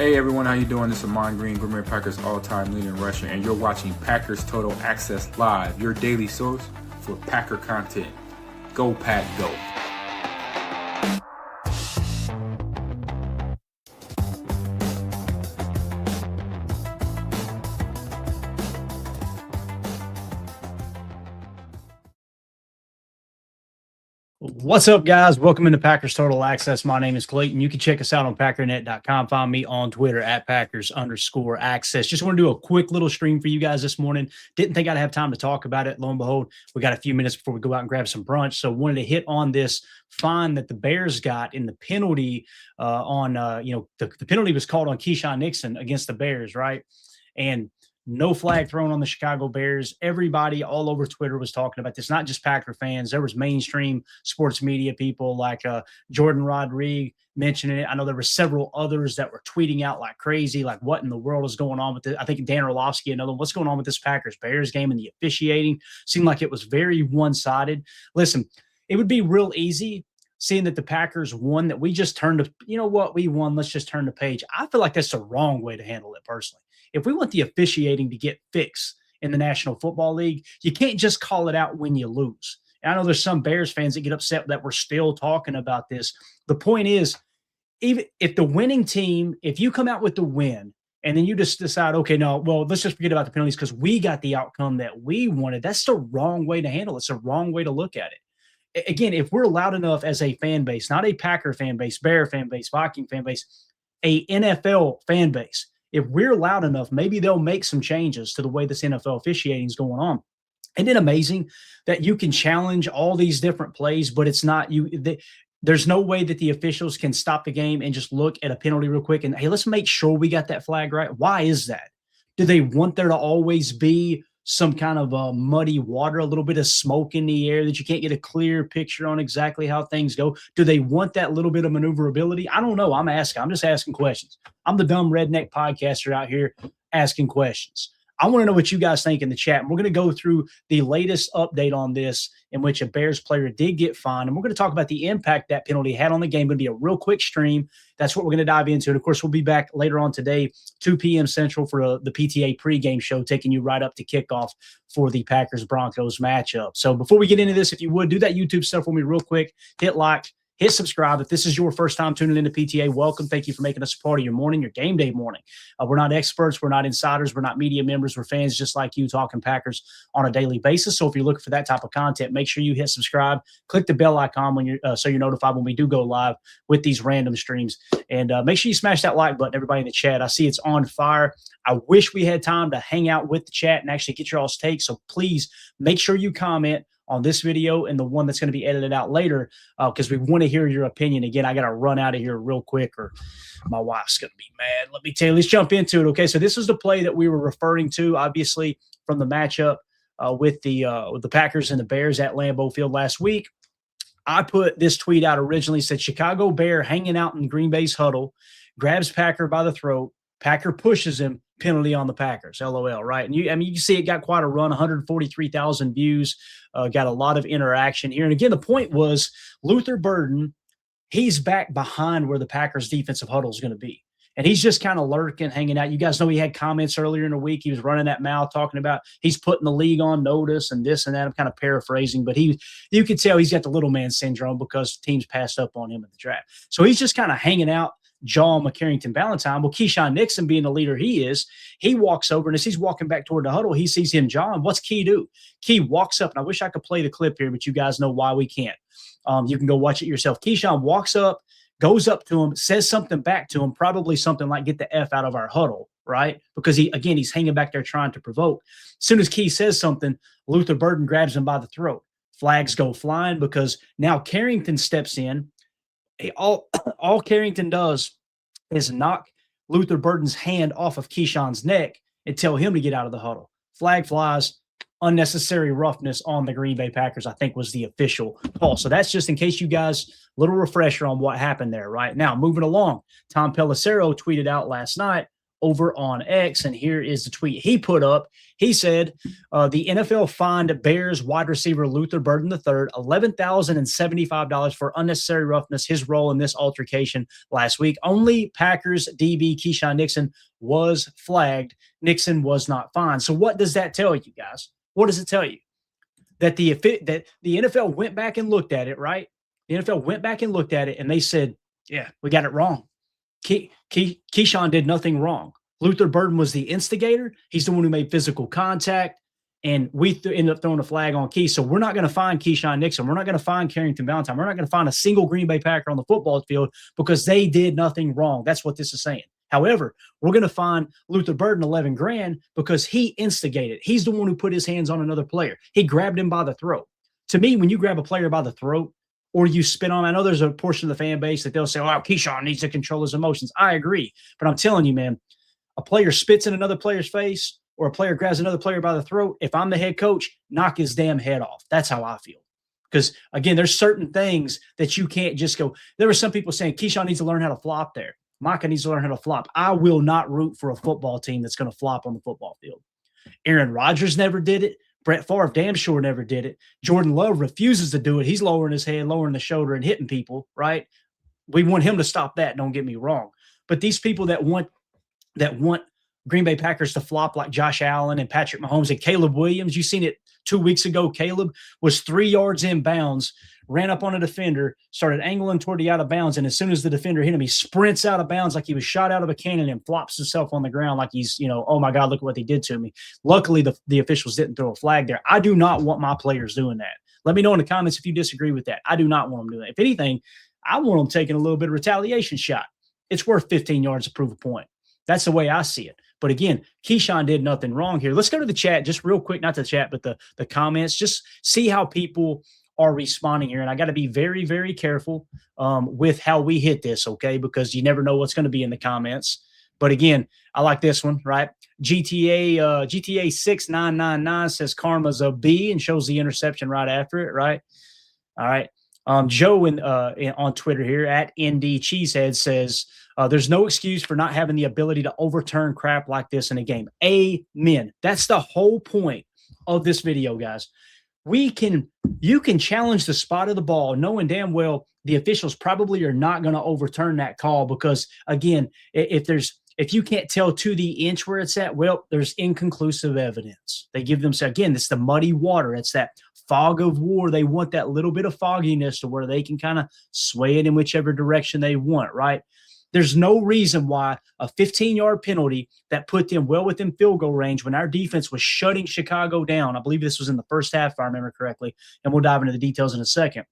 Hey everyone, how you doing? This is Amon Green, Green Bay Packers all-time leader in rushing, and you're watching Packers Total Access Live, your daily source for Packer content. Go Pack, go! What's up, guys? Welcome into Packers Total Access. My name is Clayton. You can check us out on Packernet.com. Find me on Twitter at Packers_access. Just want to do a quick little stream for you guys this morning. Didn't think I'd have time to talk about it. Lo and behold, we got a few minutes before we go out and grab some brunch. So wanted to hit on this fine that the Bears got in the penalty the penalty was called on Keisean Nixon against the Bears, right? And no flag thrown on the Chicago Bears. Everybody all over Twitter was talking about this, not just Packer fans. There was mainstream sports media people like Jordan Rodriguez mentioning it. I know there were several others that were tweeting out like crazy, like what in the world is going on with it? I think Dan Orlovsky, another one, what's going on with this Packers-Bears game and the officiating? Seemed like it was very one-sided. Listen, it would be real easy seeing that the Packers won, that we just turned to, you know what, we won, let's just turn the page. I feel like that's the wrong way to handle it personally. If we want the officiating to get fixed in the National Football League, you can't just call it out when you lose. And I know there's some Bears fans that get upset that we're still talking about this. The point is, even if the winning team, if you come out with the win and then you just decide, okay, no, well, let's just forget about the penalties because we got the outcome that we wanted, that's the wrong way to handle it. It's the wrong way to look at it. Again, if we're loud enough as a fan base, not a Packer fan base, Bear fan base, Viking fan base, a NFL fan base, if we're loud enough, maybe they'll make some changes to the way this NFL officiating is going on. Isn't it amazing that you can challenge all these different plays, but it's not you? There's no way that the officials can stop the game and just look at a penalty real quick and, hey, let's make sure we got that flag right. Why is that? Do they want there to always be some kind of muddy water, a little bit of smoke in the air that you can't get a clear picture on exactly how things go? Do they want that little bit of maneuverability? I don't know. I'm just asking questions. I'm the dumb redneck podcaster out here asking questions. I want to know what you guys think in the chat. And we're going to go through the latest update on this, in which a Bears player did get fined. And we're going to talk about the impact that penalty had on the game. It's going to be a real quick stream. That's what we're going to dive into. And, of course, we'll be back later on today, 2 p.m. Central, for the PTA pregame show, taking you right up to kickoff for the Packers-Broncos matchup. So before we get into this, if you would, do that YouTube stuff for me real quick. Hit like. Hit subscribe. If this is your first time tuning into PTA, welcome. Thank you for making us a part of your morning, your game day morning. We're not experts. We're not insiders. We're not media members. We're fans just like you talking Packers on a daily basis. So if you're looking for that type of content, make sure you hit subscribe. Click the bell icon when so you're notified when we do go live with these random streams. And make sure you smash that like button, everybody in the chat. I see it's on fire. I wish we had time to hang out with the chat and actually get your all's take. So please make sure you comment on this video and the one that's going to be edited out later, because we want to hear your opinion. Again, I got to run out of here real quick or my wife's going to be mad. Let me tell you, let's jump into it. Okay, so this is the play that we were referring to, obviously, from the matchup with the Packers and the Bears at Lambeau Field last week. I put this tweet out originally, said Chicago Bear hanging out in Green Bay's huddle, grabs Packer by the throat, Packer pushes him, penalty on the Packers, LOL, right? And you see it got quite a run, 143,000 views, got a lot of interaction here. And again, the point was Luther Burden, he's back behind where the Packers defensive huddle is going to be. And he's just kind of lurking, hanging out. You guys know he had comments earlier in the week. He was running that mouth talking about he's putting the league on notice and this and that. I'm kind of paraphrasing, but you could tell he's got the little man syndrome because teams passed up on him at the draft. So he's just kind of hanging out, John McCarrington Valentine. Well, Keisean Nixon, being the leader he is, he walks over, and as he's walking back toward the huddle, he sees him, John. What's Key do? Key walks up, and I wish I could play the clip here, but you guys know why we can't. You can go watch it yourself. Keisean walks up, goes up to him, says something back to him, probably something like, get the F out of our huddle, right? Because, he's hanging back there trying to provoke. As soon as Key says something, Luther Burden grabs him by the throat. Flags go flying because now Carrington steps in. All Carrington does is knock Luther Burden's hand off of Keisean's neck and tell him to get out of the huddle. Flag flies. Unnecessary roughness on the Green Bay Packers, I think, was the official call. So that's just in case you guys, little refresher on what happened there right now. Moving along, Tom Pelissero tweeted out last night, over on X. And here is the tweet he put up. He said, the NFL fined Bears wide receiver Luther Burden III $11,075 for unnecessary roughness, his role in this altercation last week. Only Packers DB Keyshawn Nixon was flagged. Nixon was not fined. So what does that tell you, guys? What does it tell you? That the NFL went back and looked at it, right? The NFL went back and looked at it, and they said, yeah, we got it wrong. Keyshawn did nothing wrong. Luther Burden was the instigator. He's the one who made physical contact, and we ended up throwing a flag on Key. So we're not going to find Keyshawn Nixon. We're not going to find Carrington Valentine. We're not going to find a single Green Bay Packer on the football field because they did nothing wrong. That's what this is saying. However, we're going to find Luther Burden $11,000 because he instigated. He's the one who put his hands on another player. He grabbed him by the throat. To me, when you grab a player by the throat or you spit on him, I know there's a portion of the fan base that they'll say, oh, Keyshawn needs to control his emotions. I agree. But I'm telling you, man, a player spits in another player's face or a player grabs another player by the throat, if I'm the head coach, knock his damn head off. That's how I feel. Because, again, there's certain things that you can't just go. There were some people saying Keyshawn needs to learn how to flop there. Micah needs to learn how to flop. I will not root for a football team that's going to flop on the football field. Aaron Rodgers never did it. Brett Favre damn sure never did it. Jordan Love refuses to do it. He's lowering his head, lowering the shoulder, and hitting people, right? We want him to stop that, don't get me wrong. But these people that want Green Bay Packers to flop like Josh Allen and Patrick Mahomes and Caleb Williams, you seen it 2 weeks ago. Caleb was 3 yards in bounds, ran up on a defender, started angling toward the out of bounds, and as soon as the defender hit him, he sprints out of bounds like he was shot out of a cannon and flops himself on the ground like he's, oh my God, look at what they did to me. Luckily, the officials didn't throw a flag there. I do not want my players doing that. Let me know in the comments if you disagree with that. I do not want them doing that. If anything, I want them taking a little bit of retaliation shot. It's worth 15 yards to prove a point. That's the way I see it. But again, Keyshawn did nothing wrong here. Let's go to the chat just real quick, not the chat, but the comments. Just see how people are responding here. And I got to be very, very careful with how we hit this, okay? Because you never know what's going to be in the comments. But again, I like this one, right? GTA 6999 says karma's a B and shows the interception right after it, right? All right. Joe on Twitter here at ND Cheesehead says, there's no excuse for not having the ability to overturn crap like this in a game. Amen. That's the whole point of this video, guys. You can challenge the spot of the ball knowing damn well the officials probably are not going to overturn that call because, again, if you can't tell to the inch where it's at, well, there's inconclusive evidence. They give them, again, it's the muddy water. It's that fog of war. They want that little bit of fogginess to where they can kind of sway it in whichever direction they want, right? There's no reason why a 15-yard penalty that put them well within field goal range when our defense was shutting Chicago down. I believe this was in the first half, if I remember correctly, and we'll dive into the details in a second.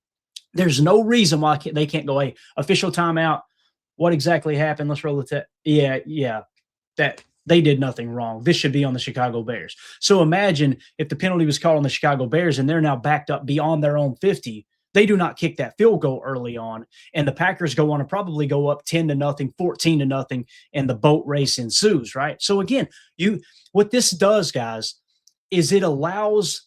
There's no reason why they can't go, hey, official timeout. What exactly happened? Let's roll the tape. Yeah, that they did nothing wrong. This should be on the Chicago Bears. So imagine if the penalty was called on the Chicago Bears and they're now backed up beyond their own 50. They do not kick that field goal early on, and the Packers go on to probably go up 10-0, 14-0, and the boat race ensues, right? So again, what this does, guys, is it allows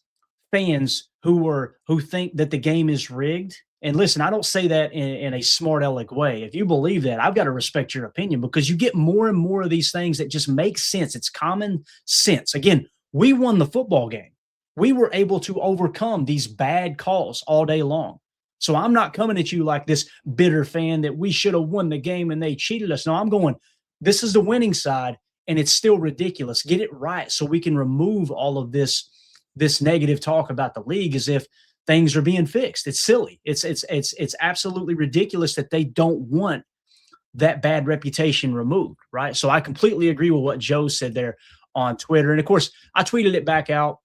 fans who think that the game is rigged. And listen, I don't say that in a smart aleck way. If you believe that, I've got to respect your opinion because you get more and more of these things that just make sense. It's common sense. Again, we won the football game. We were able to overcome these bad calls all day long. So I'm not coming at you like this bitter fan that we should have won the game and they cheated us. No, I'm going, this is the winning side, and it's still ridiculous. Get it right so we can remove all of this negative talk about the league as if things are being fixed. It's silly. It's absolutely ridiculous that they don't want that bad reputation removed, right? So I completely agree with what Joe said there on Twitter. And of course, I tweeted it back out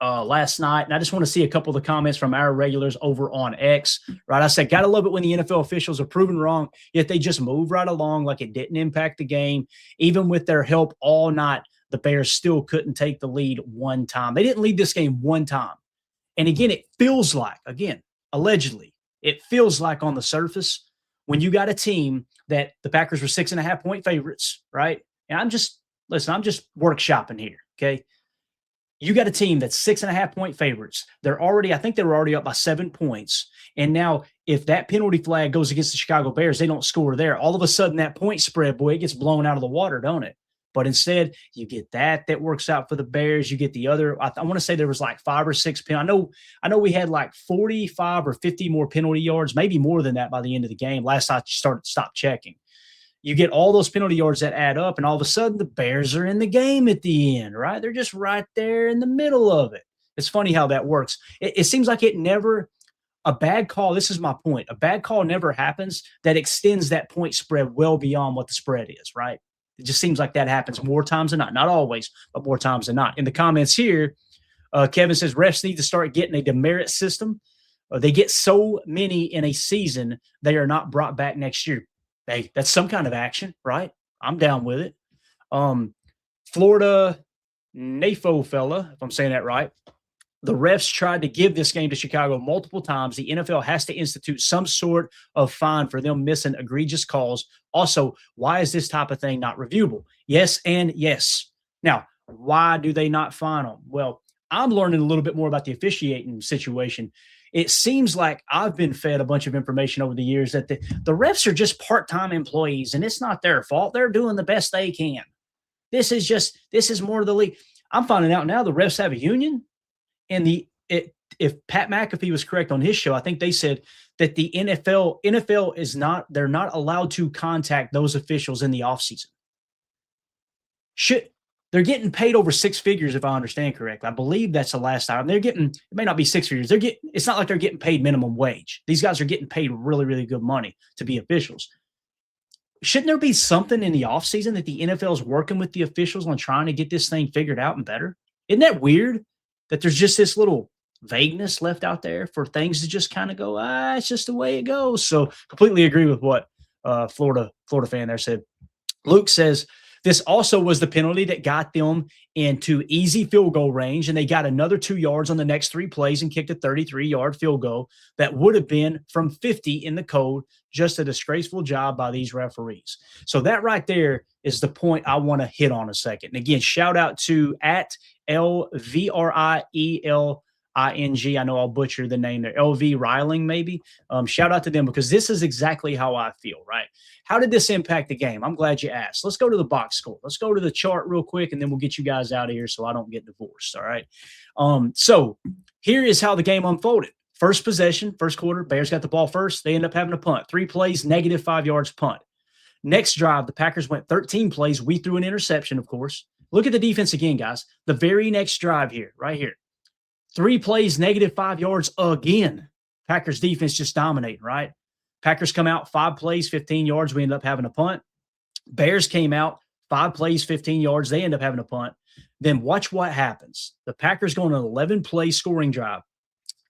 last night, and I just want to see a couple of the comments from our regulars over on X, right? I said, gotta love it when the NFL officials are proven wrong, yet they just move right along like it didn't impact the game. Even with their help all night, the Bears still couldn't take the lead one time. They didn't lead this game one time. And again, it feels like, again, allegedly, it feels like on the surface when you got a team that the Packers were 6.5-point favorites, right? And I'm just workshopping here, okay? You got a team that's 6.5-point favorites. I think they were already up by 7 points. And now if that penalty flag goes against the Chicago Bears, they don't score there. All of a sudden that point spread, boy, it gets blown out of the water, don't it? But instead, you get that works out for the Bears. You get the other. I want to say there was like 5 or 6 penalties. I know we had like 45 or 50 more penalty yards, maybe more than that by the end of the game. Last I stopped checking. You get all those penalty yards that add up, and all of a sudden the Bears are in the game at the end, right? They're just right there in the middle of it. It's funny how that works. It seems like a bad call. This is my point. A bad call never happens that extends that point spread well beyond what the spread is, right? It just seems like that happens more times than not. Not always, but more times than not. In the comments here, Kevin says refs need to start getting a demerit system. They get so many in a season, they are not brought back next year. Hey, that's some kind of action, right? I'm down with it. Florida NAFO fella, if I'm saying that right, the refs tried to give this game to Chicago multiple times. The NFL has to institute some sort of fine for them missing egregious calls. Also, why is this type of thing not reviewable? Yes and yes. Now, why do they not fine them? Well, I'm learning a little bit more about the officiating situation. It seems like I've been fed a bunch of information over the years that the refs are just part-time employees, and it's not their fault. They're doing the best they can. This is more of the league. I'm finding out now the refs have a union. And if Pat McAfee was correct on his show, I think they said that the NFL is not, they're not allowed to contact those officials in the offseason. They're getting paid over 6 figures, if I understand correctly. I believe that's the last time. It may not be 6 figures. It's not like they're getting paid minimum wage. These guys are getting paid really, really good money to be officials. Shouldn't there be something in the offseason that the NFL is working with the officials on trying to get this thing figured out and better? Isn't that weird? That there's just this little vagueness left out there for things to just kind of go, it's just the way it goes. So completely agree with what Florida fan there said. Luke says, this also was the penalty that got them into easy field goal range, and they got another 2 yards on the next 3 plays and kicked a 33-yard field goal that would have been from 50 in the code. Just a disgraceful job by these referees. So that right there is the point I want to hit on a second. And again, shout out to at LVRIELING. I know I'll butcher the name there. LV Riling, maybe. Shout out to them because this is exactly how I feel, right? How did this impact the game? I'm glad you asked. Let's go to the box score. Let's go to the chart real quick, and then we'll get you guys out of here so I don't get divorced, all right? So here is how the game unfolded. First possession, first quarter, Bears got the ball first. They end up having a punt. 3 plays, negative 5 yards punt. Next drive, the Packers went 13 plays. We threw an interception, of course. Look at the defense again, guys. The very next drive here, right here. 3 plays, negative 5 yards again. Packers defense just dominating, right? Packers come out, 5 plays, 15 yards. We end up having a punt. Bears came out, 5 plays, 15 yards. They end up having a punt. Then watch what happens. The Packers go on an 11-play scoring drive.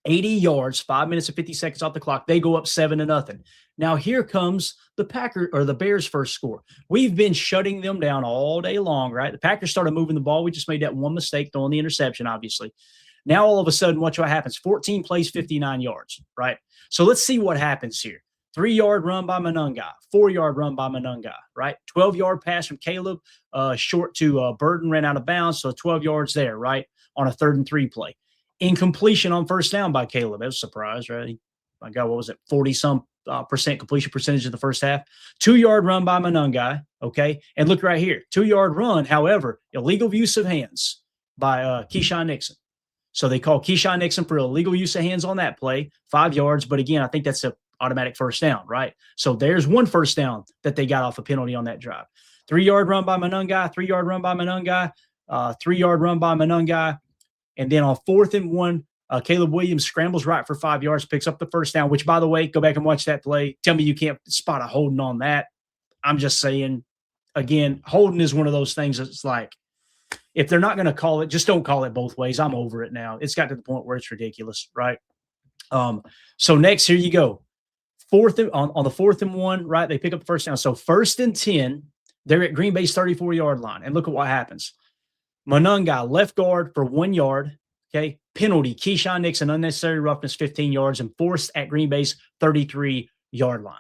80 yards, 5 minutes and 50 seconds off the clock. They go up 7-0. Now here comes the Bears' first score. We've been shutting them down all day long, right? The Packers started moving the ball. We just made that one mistake, throwing the interception, obviously. Now all of a sudden, watch what happens. 14 plays, 59 yards, right? So let's see what happens here. 3-yard run by Monunga, 4-yard run by Monunga, right? 12-yard pass from Caleb, short to Burden, ran out of bounds, so 12 yards there, right? On a 3rd and 3 play. Incompletion on first down by Caleb. That was a surprise, right? My God, what was it? 40-some percent completion percentage in the first half. 2-yard run by Monunga, okay? And look right here. 2-yard run, however, illegal use of hands by Keyshawn Nixon. So they call Keyshawn Nixon for illegal use of hands on that play, 5 yards. But again, I think that's an automatic first down, right? So there's one first down that they got off a penalty on that drive. 3-yard run by Monunga, 3-yard run by Monunga, 3-yard run by Monunga. And then on 4th and 1, Caleb Williams scrambles right for 5 yards, picks up the first down, which, by the way, go back and watch that play. Tell me you can't spot a holding on that. I'm just saying, again, holding is one of those things that's like, if they're not going to call it, just don't call it both ways. I'm over it now. It's got to the point where it's ridiculous, right? So next, here you go. On the 4th and 1, right, they pick up the first down. So 1st and 10, they're at Green Bay's 34-yard line. And look at what happens. Monunga, left guard for 1 yard, okay? Penalty, Keyshawn Nixon, unnecessary roughness, 15 yards, and forced at Green Bay's 33-yard line.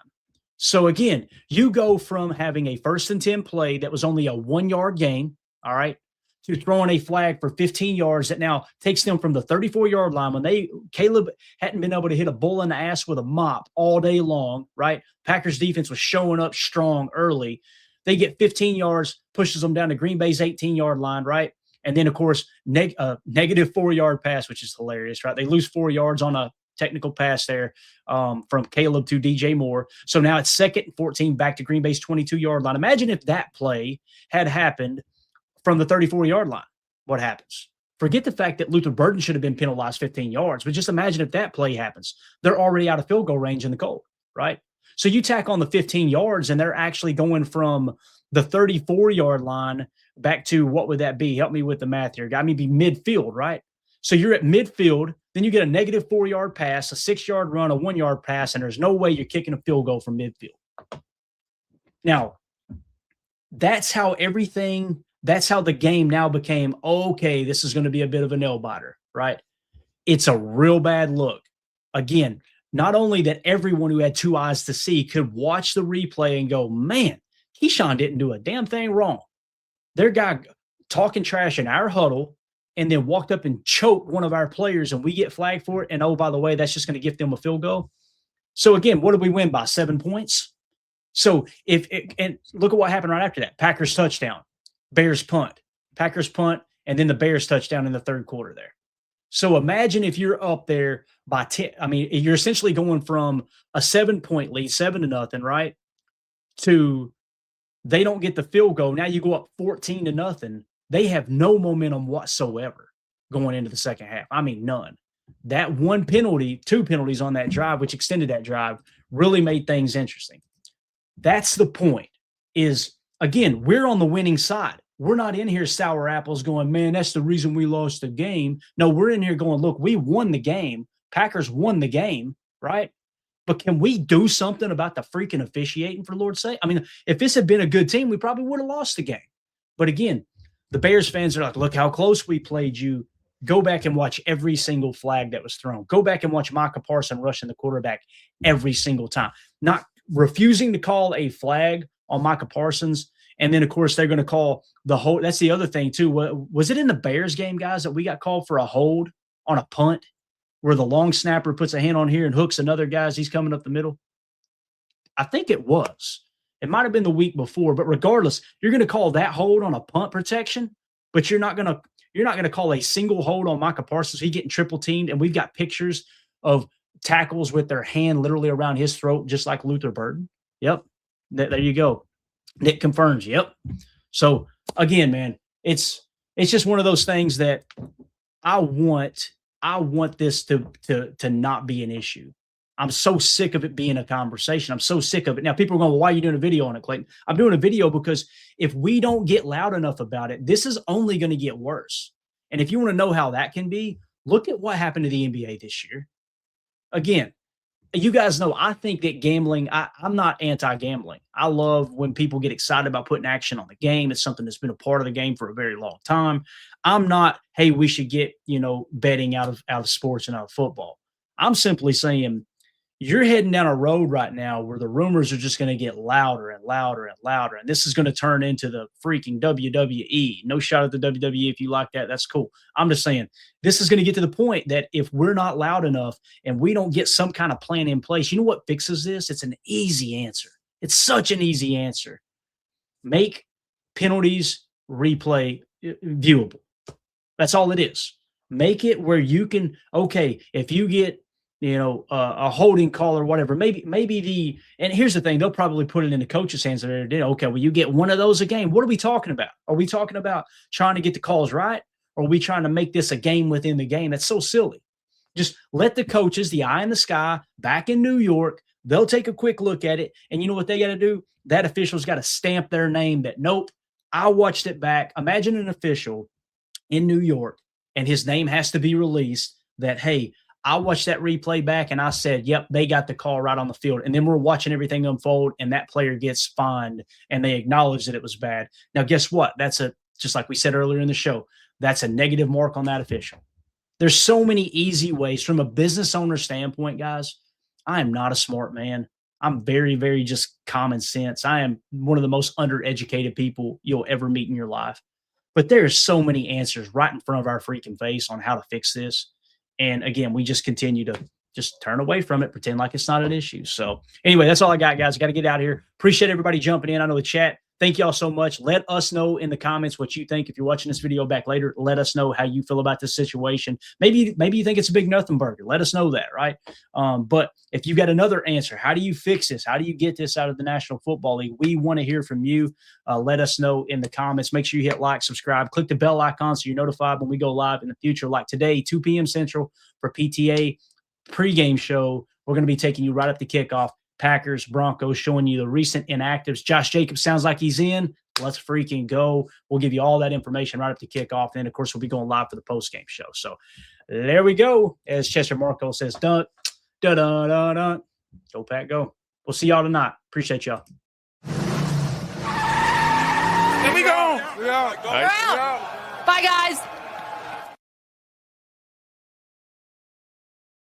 So again, you go from having a 1st and 10 play that was only a 1-yard gain, all right, to throwing a flag for 15 yards that now takes them from the 34-yard line when Caleb hadn't been able to hit a bull in the ass with a mop all day long, right? Packers defense was showing up strong early. They get 15 yards, pushes them down to Green Bay's 18-yard line, right? And then, of course, negative 4-yard pass, which is hilarious, right? They lose 4 yards on a technical pass there from Caleb to DJ Moore. So now it's 2nd and 14 back to Green Bay's 22-yard line. Imagine if that play had happened from the 34-yard line. What happens? Forget the fact that Luther Burden should have been penalized 15 yards, but just imagine if that play happens. They're already out of field goal range in the cold, right? So you tack on the 15 yards, and they're actually going from the 34-yard line back to, what would that be? Help me with the math here. Got me be midfield, right? So you're at midfield, then you get a negative 4-yard pass, a 6-yard run, a 1-yard pass, and there's no way you're kicking a field goal from midfield. Now, that's how the game now became, okay, this is going to be a bit of a nail biter, right? It's a real bad look. Again, not only that everyone who had 2 eyes to see could watch the replay and go, man, Keyshawn didn't do a damn thing wrong. Their guy talking trash in our huddle and then walked up and choked one of our players, and we get flagged for it. And, oh, by the way, that's just going to give them a field goal. So, again, what did we win by? 7 points? So, and look at what happened right after that. Packers touchdown, Bears punt, Packers punt, and then the Bears touchdown in the third quarter there. So imagine if you're up there by 10. I mean, you're essentially going from a 7-point lead, 7-0, right, to they don't get the field goal. Now you go up 14-0. They have no momentum whatsoever going into the second half. I mean, none. That one penalty, 2 penalties on that drive, which extended that drive, really made things interesting. That's the point is, again, we're on the winning side. We're not in here sour apples going, man, that's the reason we lost the game. No, we're in here going, look, we won the game. Packers won the game, right? But can we do something about the freaking officiating, for Lord's sake? I mean, if this had been a good team, we probably would have lost the game. But again, the Bears fans are like, look how close we played you. Go back and watch every single flag that was thrown. Go back and watch Micah Parsons rushing the quarterback every single time. Not refusing to call a flag on Micah Parsons. And then, of course, they're going to call the hold. That's the other thing, too. Was it in the Bears game, guys, that we got called for a hold on a punt where the long snapper puts a hand on here and hooks another guy as he's coming up the middle? I think it was. It might have been the week before. But regardless, you're going to call that hold on a punt protection, but you're not going to call a single hold on Micah Parsons. He's getting triple teamed, and we've got pictures of tackles with their hand literally around his throat, just like Luther Burden. Yep. There you go. Nick confirms. Yep. So again, man, it's just one of those things that I want this to not be an issue. I'm so sick of it being a conversation. I'm so sick of it. Now people are going, well, why are you doing a video on it, Clayton? I'm doing a video because if we don't get loud enough about it, this is only going to get worse. And if you want to know how that can be, look at what happened to the NBA this year. Again, you guys know, I think that gambling, I'm not anti-gambling. I love when people get excited about putting action on the game. It's something that's been a part of the game for a very long time. I'm not, hey, we should get, betting out of sports and out of football. I'm simply saying you're heading down a road right now where the rumors are just going to get louder and louder and louder. And this is going to turn into the freaking WWE. No shot at the WWE. If you like that, that's cool. I'm just saying this is going to get to the point that if we're not loud enough and we don't get some kind of plan in place, you know what fixes this? It's an easy answer. It's such an easy answer. Make penalties replay viewable. That's all it is. Make it where you can, okay, if you get, a holding call or whatever, maybe and here's the thing, they'll probably put it in the coach's hands. Okay, well, you get one of those a game. What are we talking about? Are we talking about trying to get the calls right? Or are we trying to make this a game within the game? That's so silly. Just let the coaches, the eye in the sky, back in New York, they'll take a quick look at it. And you know what they got to do? That official's got to stamp their name that, nope, I watched it back. Imagine an official in New York and his name has to be released that, hey, I watched that replay back and I said, yep, they got the call right on the field. And then we're watching everything unfold and that player gets fined and they acknowledge that it was bad. Now, guess what? Just like we said earlier in the show, that's a negative mark on that official. There's so many easy ways from a business owner standpoint, guys. I am not a smart man. I'm very, very just common sense. I am one of the most undereducated people you'll ever meet in your life. But there's so many answers right in front of our freaking face on how to fix this. And again, we just continue to just turn away from it, pretend like it's not an issue. So anyway, that's all I got, guys. Got to get out of here. Appreciate everybody jumping in. I know the chat Thank y'all so much. Let us know in the comments what you think. If you're watching this video back later, let us know how you feel about this situation. Maybe you think it's a big nothing burger. Let us know that, right? But if you got another answer, how do you fix this? How do you get this out of the National Football League? We want to hear from you. Let us know in the comments. Make sure you hit like, subscribe, click the bell icon so you're notified when we go live in the future. Like today, 2 p.m. Central for PTA pregame show. We're going to be taking you right up to kickoff. Packers, Broncos, showing you the recent inactives. Josh Jacobs sounds like he's in. Let's freaking go. We'll give you all that information right up to kickoff. And, of course, we'll be going live for the postgame show. So there we go. As Chester Marco says, dun, dun, dun, dun, dun. Go, Pack, go. We'll see y'all tonight. Appreciate y'all. Here we go. We're out. Bye, guys.